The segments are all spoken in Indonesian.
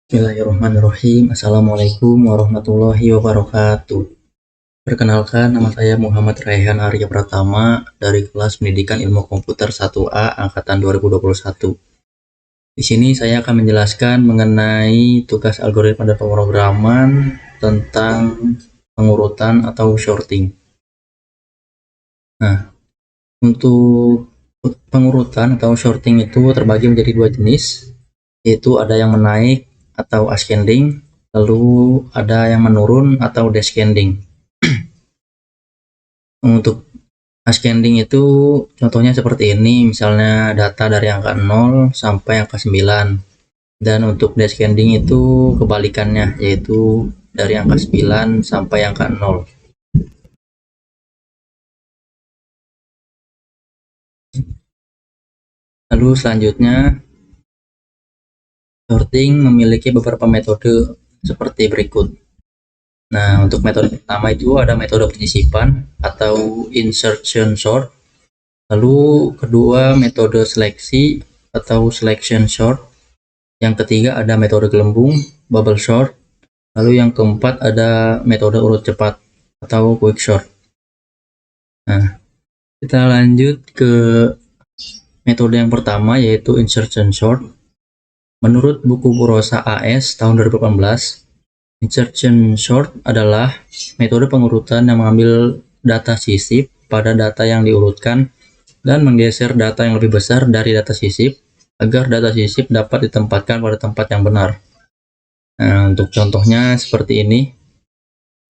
Bismillahirrahmanirrahim. Assalamualaikum warahmatullahi wabarakatuh. Perkenalkan, nama saya Muhammad Raihan Arya Pratama dari kelas Pendidikan Ilmu Komputer 1A angkatan 2021. Di sini saya akan menjelaskan mengenai tugas algoritma dan pemrograman tentang pengurutan atau sorting. Nah, untuk pengurutan atau sorting itu terbagi menjadi dua jenis, yaitu ada yang menaik atau ascending, lalu ada yang menurun atau descending. Untuk ascending itu contohnya seperti ini, misalnya data dari angka 0 sampai angka 9. Dan untuk descending itu kebalikannya, yaitu dari angka 9 sampai angka 0. Lalu selanjutnya, sorting memiliki beberapa metode seperti berikut. Nah, untuk metode pertama itu ada metode penyisipan atau insertion sort. Lalu kedua metode seleksi atau selection sort. Yang ketiga ada metode gelembung, bubble sort. Lalu yang keempat ada metode urut cepat atau quick sort. Nah, kita lanjut ke metode yang pertama, yaitu insertion sort. Menurut buku Burosa AS tahun 2018, insertion sort adalah metode pengurutan yang mengambil data sisip pada data yang diurutkan dan menggeser data yang lebih besar dari data sisip agar data sisip dapat ditempatkan pada tempat yang benar. Nah, untuk contohnya seperti ini.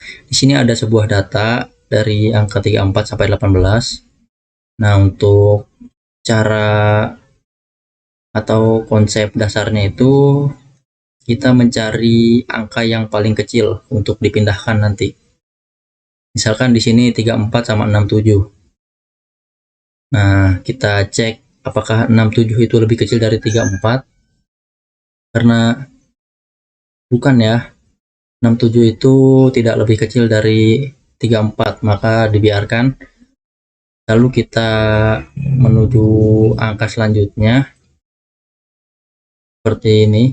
Di sini ada sebuah data dari angka 34 sampai 18. Nah, untuk cara atau konsep dasarnya itu kita mencari angka yang paling kecil untuk dipindahkan nanti. Misalkan di sini 34 sama 67. Nah, kita cek apakah 67 itu lebih kecil dari 34. Karena bukan ya. 67 itu tidak lebih kecil dari 34, maka dibiarkan. Lalu kita menuju angka selanjutnya. Seperti ini.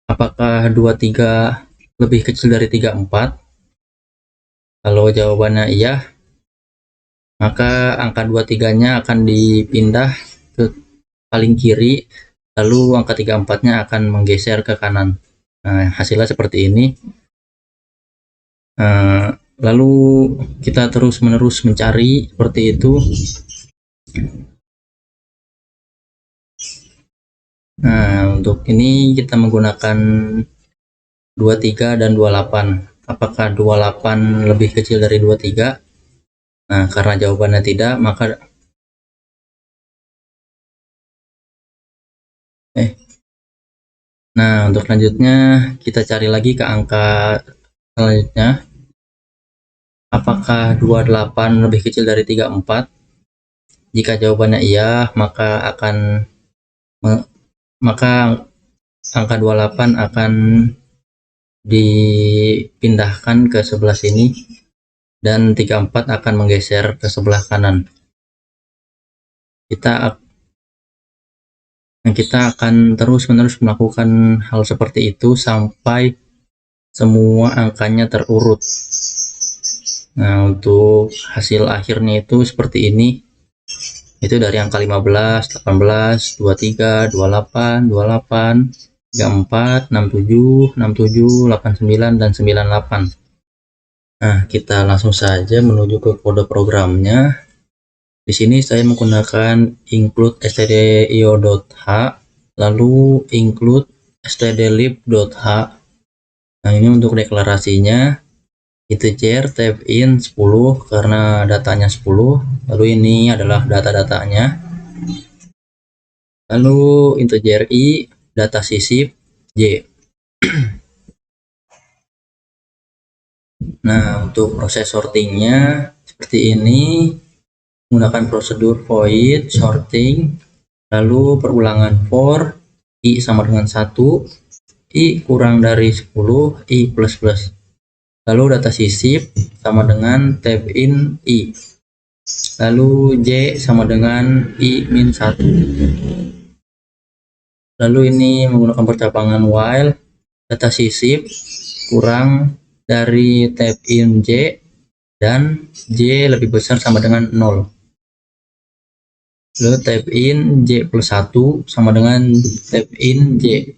Apakah 23 lebih kecil dari 34? Kalau jawabannya iya, maka angka 23-nya akan dipindah ke paling kiri, lalu angka 34-nya akan menggeser ke kanan. Nah, hasilnya seperti ini. Lalu kita terus-menerus mencari seperti itu. Nah, untuk ini kita menggunakan 23 dan 28. Apakah 28 lebih kecil dari 23? Nah, karena jawabannya tidak, maka Nah, untuk selanjutnya kita cari lagi ke angka selanjutnya. Apakah 28 lebih kecil dari 34? Jika jawabannya iya, maka angka 28 akan dipindahkan ke sebelah sini dan 34 akan menggeser ke sebelah kanan. Kita akan terus-menerus melakukan hal seperti itu sampai semua angkanya terurut. Nah, untuk hasil akhirnya itu seperti ini. Itu dari angka 15, 18, 23, 28, 28, 34, 67, 67, 89, dan 98. Nah, kita langsung saja menuju ke kode programnya. Di sini saya menggunakan include stdio.h, lalu include stdlib.h. Nah, ini untuk deklarasinya. Integer tab in 10 karena datanya 10. Lalu ini adalah data-datanya. Lalu integer i, data sisip j. Nah, untuk proses sortingnya seperti ini. Menggunakan prosedur void sorting, lalu perulangan for i sama dengan 1, i kurang dari 10, i plus plus. Lalu data sisip sama dengan tab in i. Lalu j sama dengan i min 1. Lalu ini menggunakan percabangan while. data sisip kurang dari tab in J dan J lebih besar sama dengan 0. Lalu tab in J plus 1 sama dengan tab in J.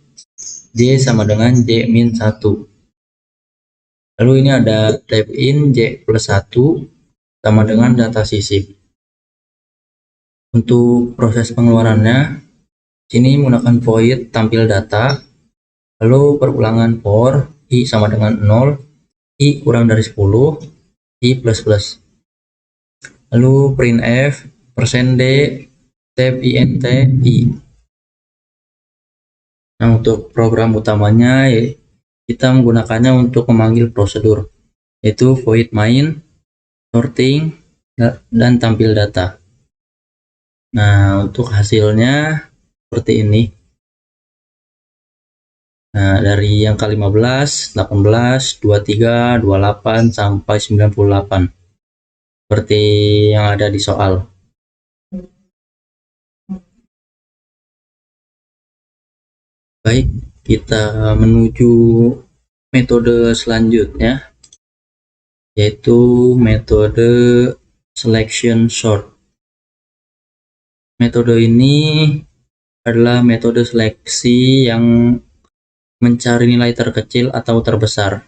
J sama dengan J min 1. Lalu ini ada tab in J plus 1 sama dengan data sisip. Untuk proses pengeluarannya, sini menggunakan void tampil data, lalu perulangan for I sama dengan 0, I kurang dari 10, I plus plus. Lalu printf %d tab int I. Nah, untuk program utamanya kita menggunakannya untuk memanggil prosedur, yaitu void main, sorting, dan tampil data. Nah, untuk hasilnya seperti ini. Nah, dari yang ke-15, 18, 23, 28, sampai 98. Seperti yang ada di soal. Baik, kita menuju metode selanjutnya, yaitu metode selection sort. Metode ini adalah metode seleksi yang mencari nilai terkecil atau terbesar.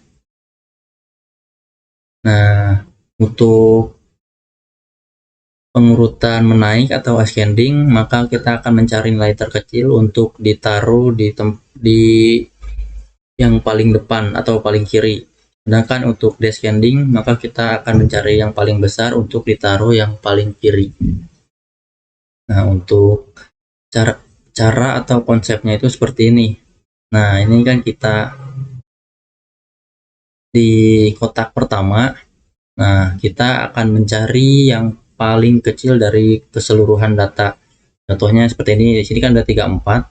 Nah, untuk pengurutan menaik atau ascending, maka kita akan mencari nilai terkecil untuk ditaruh di yang paling depan atau paling kiri. Sedangkan untuk descending, maka kita akan mencari yang paling besar untuk ditaruh yang paling kiri. Nah, untuk cara atau konsepnya itu seperti ini. Nah, ini kan kita di kotak pertama. Nah, kita akan mencari yang paling kecil dari keseluruhan data. Contohnya seperti ini. Di sini kan ada 34.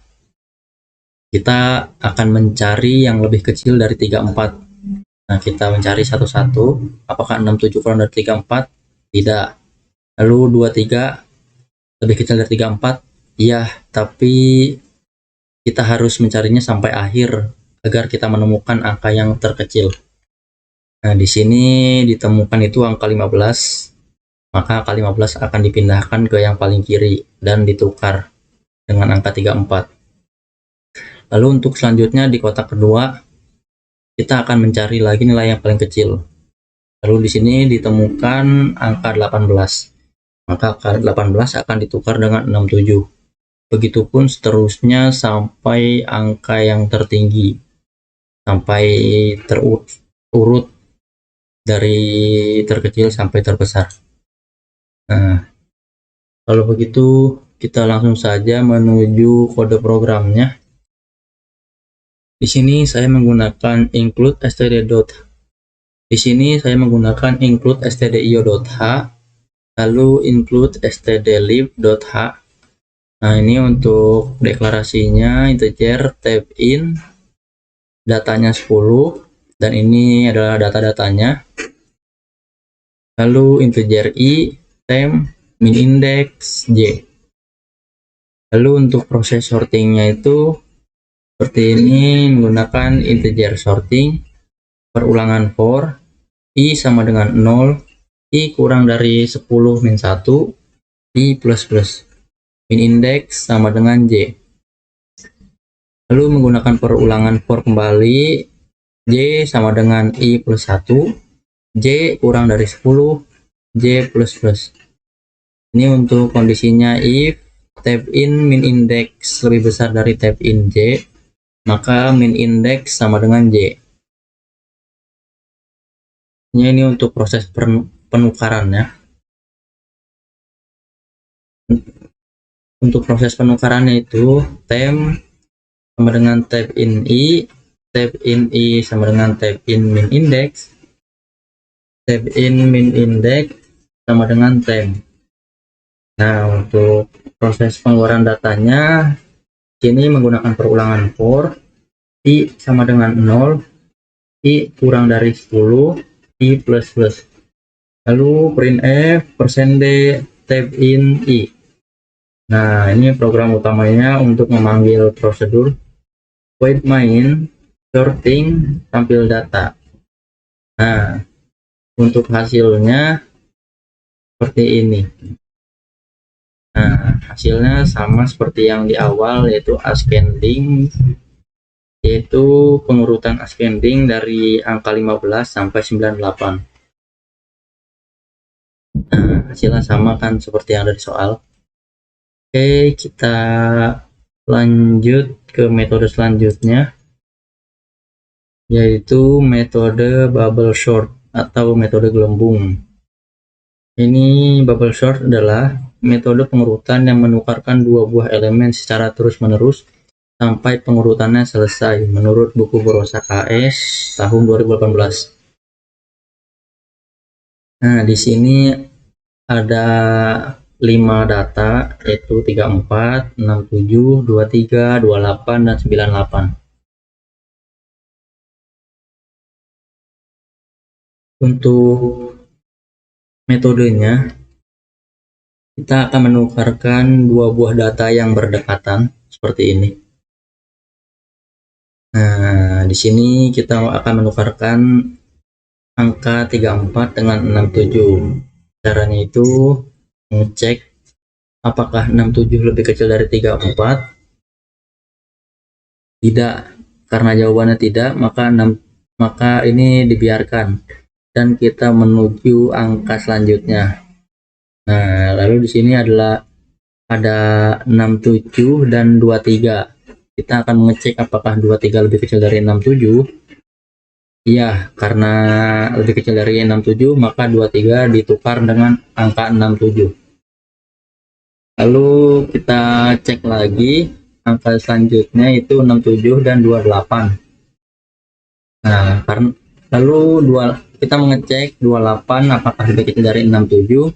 Kita akan mencari yang lebih kecil dari 34. Nah, kita mencari satu-satu. Apakah 67 kurang dari 34? Tidak. Lalu 23 lebih kecil dari 34? Iya, tapi kita harus mencarinya sampai akhir agar kita menemukan angka yang terkecil. Nah, di sini ditemukan itu angka 15. Maka angka 15 akan dipindahkan ke yang paling kiri dan ditukar dengan angka 34. Lalu untuk selanjutnya di kotak kedua, kita akan mencari lagi nilai yang paling kecil. Lalu di sini ditemukan angka 18. Maka angka 18 akan ditukar dengan 67. Begitupun seterusnya sampai angka yang tertinggi, sampai terurut dari terkecil sampai terbesar. Nah, kalau begitu kita langsung saja menuju kode programnya. Di sini saya menggunakan include std.h. Di sini saya menggunakan include stdio.h, lalu include stdlib.h. Nah, ini untuk deklarasinya integer tab in, datanya 10, dan ini adalah data-datanya. Lalu integer i, temp, min index, j. Lalu untuk proses sortingnya itu seperti ini, menggunakan integer sorting, perulangan for, i sama dengan 0, i kurang dari 10 min 1, i plus plus. Min index sama dengan j. Lalu menggunakan perulangan for kembali, j sama dengan i plus 1, j kurang dari 10, j plus plus. Ini untuk kondisinya if tab in min index lebih besar dari tab in j, maka min index sama dengan j. Ini untuk proses penukarannya. Untuk proses penukarannya itu temp sama dengan tab in i sama dengan tab in min index, tab in min index sama dengan temp. Nah, untuk proses pengeluaran datanya sini menggunakan perulangan for, i sama dengan 0, i kurang dari 10, i plus plus. Lalu printf %d tab in i. Nah, ini program utamanya untuk memanggil prosedur void main, sorting tampil data. Nah, untuk hasilnya seperti ini. Nah, hasilnya sama seperti yang di awal, yaitu ascending, yaitu pengurutan ascending dari angka 15 sampai 98. Nah, hasilnya sama kan seperti yang ada di soal. Oke, kita lanjut ke metode selanjutnya, yaitu metode bubble sort atau metode gelembung. Ini bubble sort adalah metode pengurutan yang menukarkan dua buah elemen secara terus-menerus sampai pengurutannya selesai menurut buku Barossa KS tahun 2018. Nah, di sini ada 5 data, yaitu 34, 67, 23, 28, dan 98. Untuk metodenya, kita akan menukarkan dua buah data yang berdekatan seperti ini. Nah, di sini kita akan menukarkan angka 34 dengan 67. Caranya itu mengecek apakah 67 lebih kecil dari 34. Tidak, karena jawabannya tidak, maka ini dibiarkan dan kita menuju angka selanjutnya. Nah, lalu di sini ada 67 dan 23. Kita akan mengecek apakah 23 lebih kecil dari 67. Iya, karena lebih kecil dari 67, maka 23 ditukar dengan angka 67. Lalu kita cek lagi angka selanjutnya, itu 67 dan 28. Nah, lalu kita mengecek 28 apakah lebih kecil dari 67.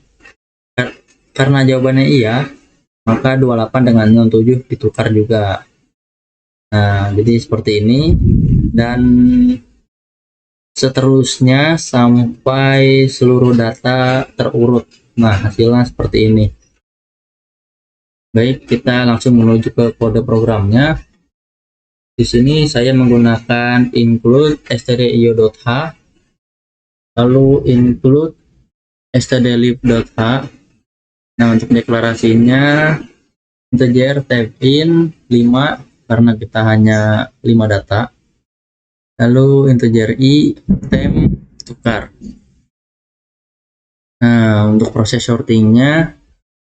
Karena jawabannya iya, maka 28 dengan 67 ditukar juga. Nah, jadi seperti ini, dan seterusnya sampai seluruh data terurut. Nah, hasilnya seperti ini. Baik, kita langsung menuju ke kode programnya. Di sini saya menggunakan include stdio.h, lalu include stdlib.h. Nah, untuk deklarasinya integer type in 5 karena kita hanya 5 data. Lalu integer i temp tukar. Nah, untuk proses sortingnya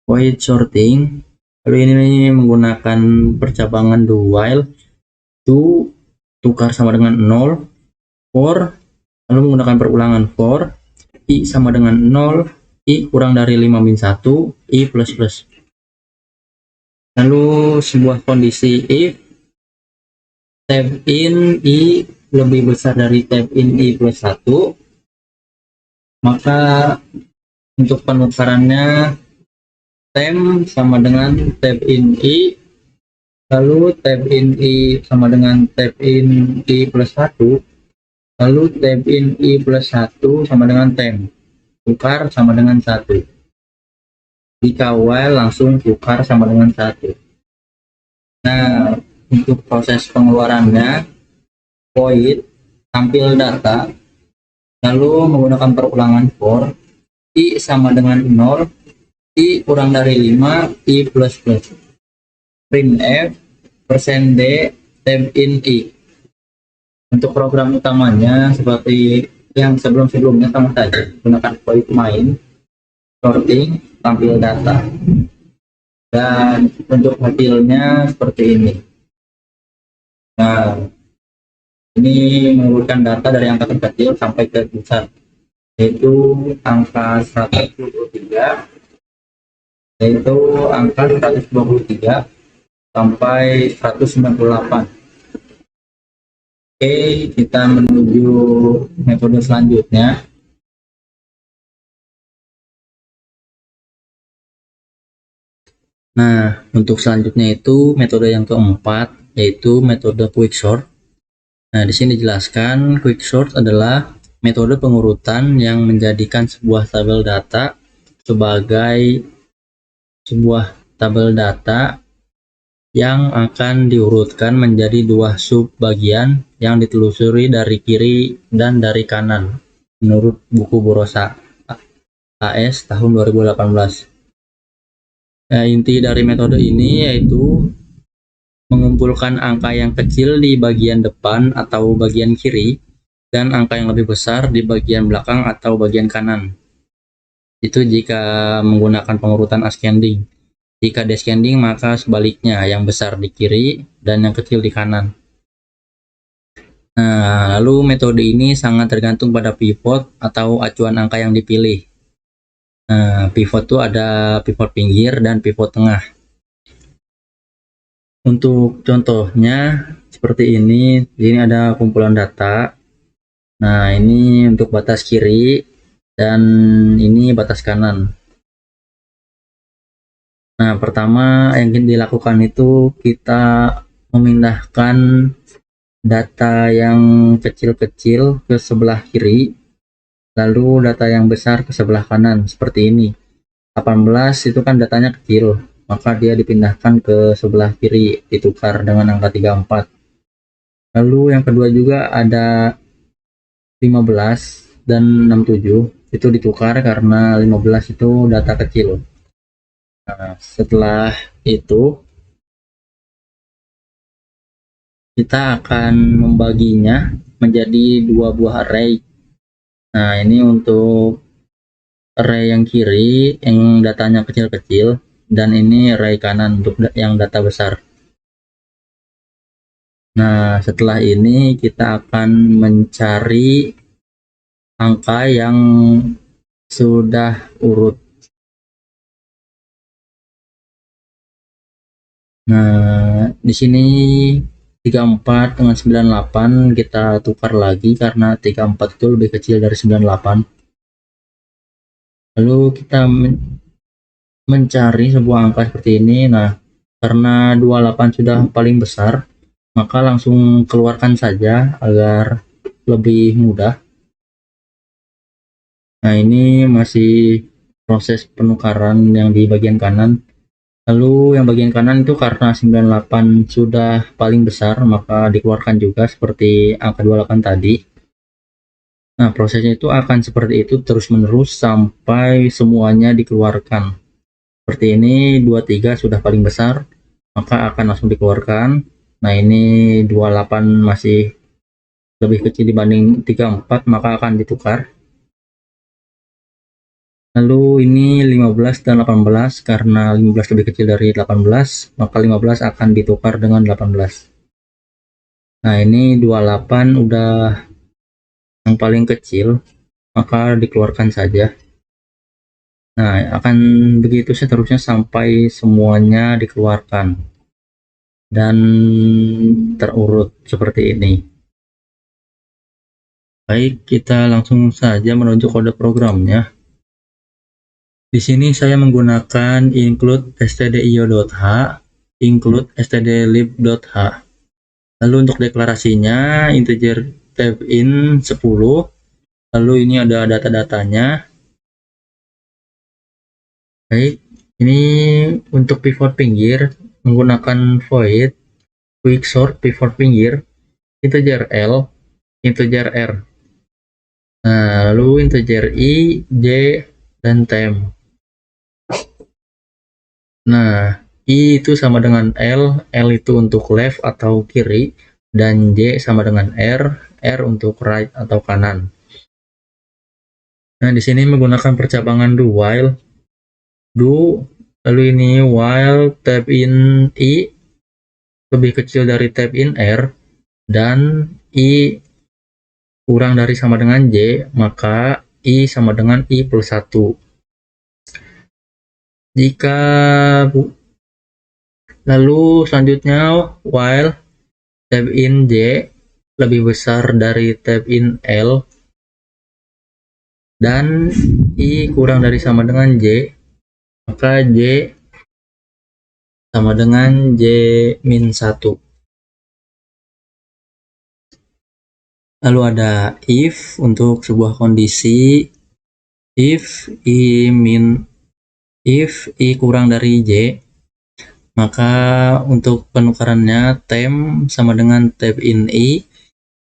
void sorting. Lalu ini menggunakan percabangan do while, to tukar sama dengan 0, for, lalu menggunakan perulangan for, i sama dengan 0, i kurang dari 5 min 1, i plus plus. Lalu sebuah kondisi if tab in i lebih besar dari tab in i plus 1, maka untuk penukarannya temp sama dengan tab in i, lalu tab in i sama dengan tab in i plus 1, lalu tab in i plus 1 sama dengan temp, tukar sama dengan 1. Jika while langsung tukar sama dengan 1. Nah, untuk proses pengeluarannya void tampil data, lalu menggunakan perulangan for, i sama dengan 0, i kurang dari 5, i plus plus, printf %d tab in i. Untuk program utamanya seperti yang sebelumnya sama saja, gunakan void main sorting tampil data, dan untuk hasilnya seperti ini. Nah, ini mengurutkan data dari angka terkecil sampai ke besar, yaitu angka 123, yaitu angka 123 sampai 198. Oke, kita menuju metode selanjutnya. Nah, untuk selanjutnya itu metode yang keempat, yaitu metode quicksort. Nah, di sini dijelaskan quicksort adalah metode pengurutan yang menjadikan sebuah tabel data sebagai sebuah tabel data yang akan diurutkan menjadi dua sub bagian yang ditelusuri dari kiri dan dari kanan menurut buku Borosa AS tahun 2018. Nah, inti dari metode ini yaitu mengumpulkan angka yang kecil di bagian depan atau bagian kiri dan angka yang lebih besar di bagian belakang atau bagian kanan. Itu jika menggunakan pengurutan ascending. Jika descending maka sebaliknya, yang besar di kiri dan yang kecil di kanan. Nah, lalu metode ini sangat tergantung pada pivot atau acuan angka yang dipilih. Nah, pivot itu ada pivot pinggir dan pivot tengah. Untuk contohnya seperti ini, ada kumpulan data. Nah, ini untuk batas kiri dan ini batas kanan. Nah, pertama yang dilakukan itu kita memindahkan data yang kecil-kecil ke sebelah kiri, lalu data yang besar ke sebelah kanan, seperti ini. 18 itu kan datanya kecil, maka dia dipindahkan ke sebelah kiri, ditukar dengan angka 34. Lalu yang kedua juga ada 15 dan 67, itu ditukar karena 15 itu data kecil. Nah, setelah itu kita akan membaginya menjadi dua buah array. Nah, ini untuk array yang kiri yang datanya kecil-kecil, dan ini array kanan untuk yang data besar. Nah, setelah ini kita akan mencari angka yang sudah urut. Nah, di sini 34 dengan 98 kita tukar lagi karena 34 itu lebih kecil dari 98. Lalu kita mencari sebuah angka seperti ini. Nah, karena 28 sudah paling besar, maka langsung keluarkan saja agar lebih mudah. Nah, ini masih proses penukaran yang di bagian kanan. Lalu yang bagian kanan itu karena 98 sudah paling besar, maka dikeluarkan juga seperti angka 28 tadi. Nah, prosesnya itu akan seperti itu terus-menerus sampai semuanya dikeluarkan. Seperti ini, 23 sudah paling besar, maka akan langsung dikeluarkan. Nah, ini 28 masih lebih kecil dibanding 34, maka akan ditukar. Lalu ini 15 dan 18, karena 15 lebih kecil dari 18, maka 15 akan ditukar dengan 18. Nah, ini 28 udah yang paling kecil, maka dikeluarkan saja. Nah, akan begitu seterusnya sampai semuanya dikeluarkan dan terurut seperti ini. Baik, kita langsung saja menuju kode programnya. Di sini saya menggunakan include stdio.h, include stdlib.h. Lalu untuk deklarasinya integer tab in 10. Lalu ini ada data-datanya. Baik, ini untuk pivot pinggir menggunakan void quicksort pivot pinggir integer L, integer R. Nah, lalu integer I, J, dan tem. Nah, I itu sama dengan L itu untuk left atau kiri, dan J sama dengan R untuk right atau kanan. Nah, di sini menggunakan percabangan do while, lalu ini while tab in I lebih kecil dari tab in R, dan I kurang dari sama dengan J, maka I sama dengan I plus 1. Lalu selanjutnya while tab in J lebih besar dari tab in L dan I kurang dari sama dengan J, maka J sama dengan J min 1. Lalu ada if untuk sebuah kondisi, if I kurang dari J, Maka untuk penukarannya temp sama dengan tab in i,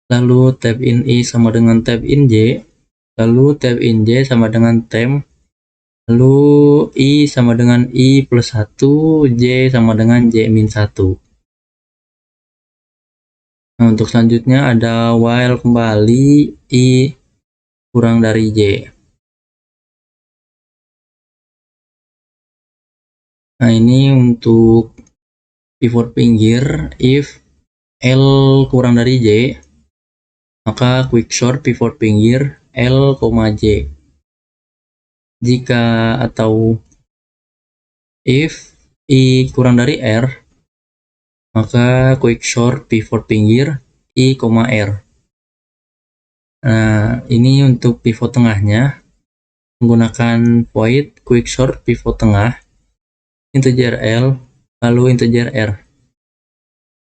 lalu tab in i sama dengan tab in j, lalu tab in j sama dengan temp, lalu i sama dengan i plus 1, j sama dengan j min 1. Nah, untuk selanjutnya ada while kembali i kurang dari j. Nah, ini untuk pivot pinggir, if L kurang dari J, maka quicksort pivot pinggir L, J. Jika atau if I kurang dari R, maka quicksort pivot pinggir I, R. Nah, ini untuk pivot tengahnya menggunakan void quicksort pivot tengah integer L lalu integer R.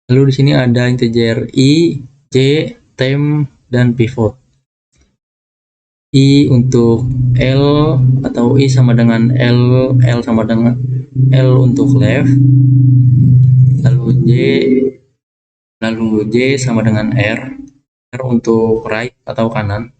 Lalu di sini ada integer I, J, temp, dan pivot. I untuk L atau I sama dengan L, L sama dengan L untuk left, lalu J sama dengan R, R untuk right atau kanan.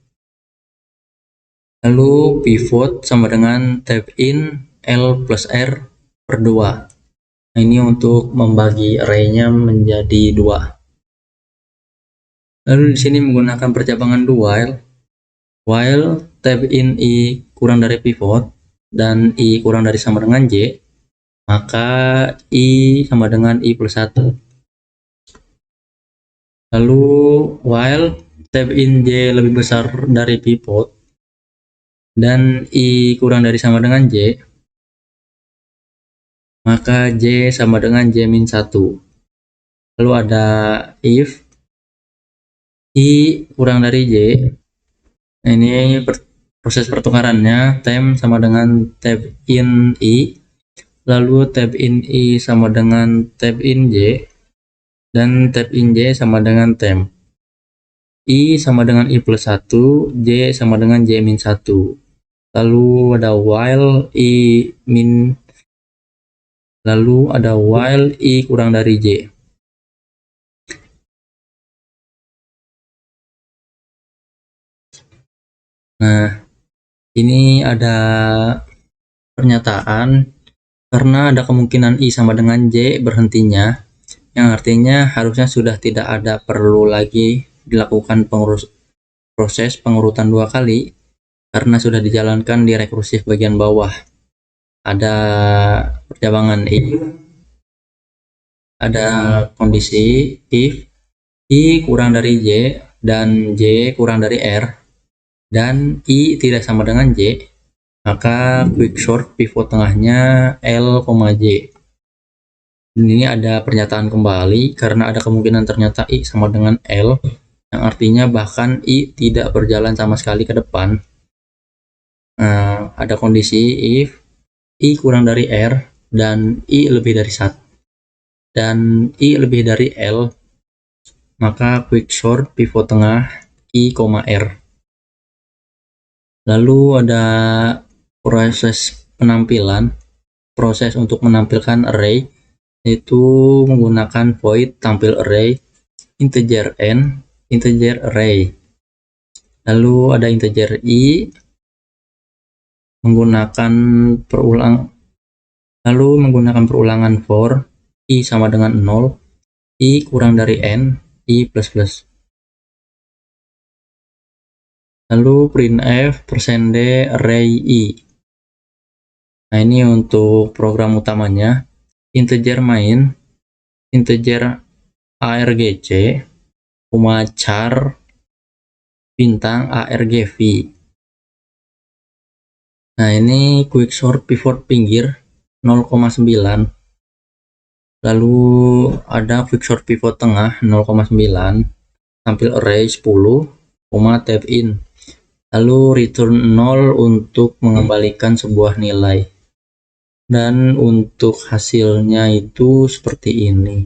Lalu pivot sama dengan tab in L plus R per 2. Nah, ini untuk membagi array-nya menjadi 2. Lalu di sini menggunakan percabangan do while tab in I kurang dari pivot dan I kurang dari sama dengan J, maka I sama dengan I plus 1. Lalu while tab in J lebih besar dari pivot dan I kurang dari sama dengan J, maka J sama dengan J min 1. Lalu ada if I kurang dari J. Nah, ini proses pertukarannya, temp sama dengan tab in I, lalu tab in I sama dengan tab in J, dan tab in J sama dengan temp. I sama dengan I plus 1, J sama dengan J min 1. Lalu ada while I kurang dari J. Nah, ini ada pernyataan karena ada kemungkinan I sama dengan J berhentinya, yang artinya harusnya sudah tidak ada perlu lagi dilakukan proses pengurutan 2 kali karena sudah dijalankan di rekursif bagian bawah. Ada percabangan if, ada kondisi if I kurang dari J dan J kurang dari R dan I tidak sama dengan J, maka quicksort pivot tengahnya L, J. Dan ini ada pernyataan kembali karena ada kemungkinan ternyata I sama dengan L, yang artinya bahkan I tidak berjalan sama sekali ke depan. Nah, ada kondisi if I kurang dari R dan I lebih dari 1 dan I lebih dari L, maka quicksort pivot tengah I, R. Lalu ada proses untuk menampilkan array, yaitu menggunakan void tampil array integer n, integer array. Lalu ada integer I menggunakan perulangan for I sama dengan 0, I kurang dari n, I plus plus. Lalu printf %d array I. Nah, ini untuk program utamanya, integer main, integer argc, char bintang argv. Nah, ini quicksort pivot pinggir 0,9, lalu ada quicksort pivot tengah 0,9, tampil array 10, tab in, lalu return 0 untuk mengembalikan sebuah nilai. Dan untuk hasilnya itu seperti ini.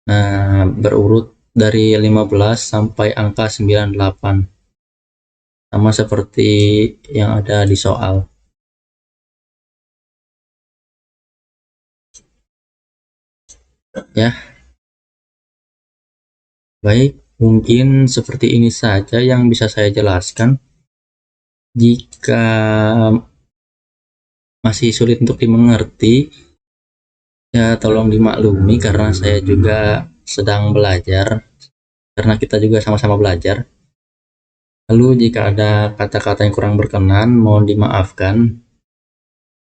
Nah, berurut dari 15 sampai angka 98, sama seperti yang ada di soal. Ya, baik, mungkin seperti ini saja yang bisa saya jelaskan. Jika masih sulit untuk dimengerti, ya tolong dimaklumi karena saya juga sedang belajar, karena kita juga sama-sama belajar. Lalu jika ada kata-kata yang kurang berkenan, mohon dimaafkan.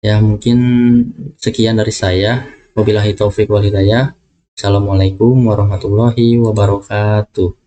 Ya mungkin sekian dari saya. Wabillahi taufik wal hidayah. Assalamualaikum warahmatullahi wabarakatuh.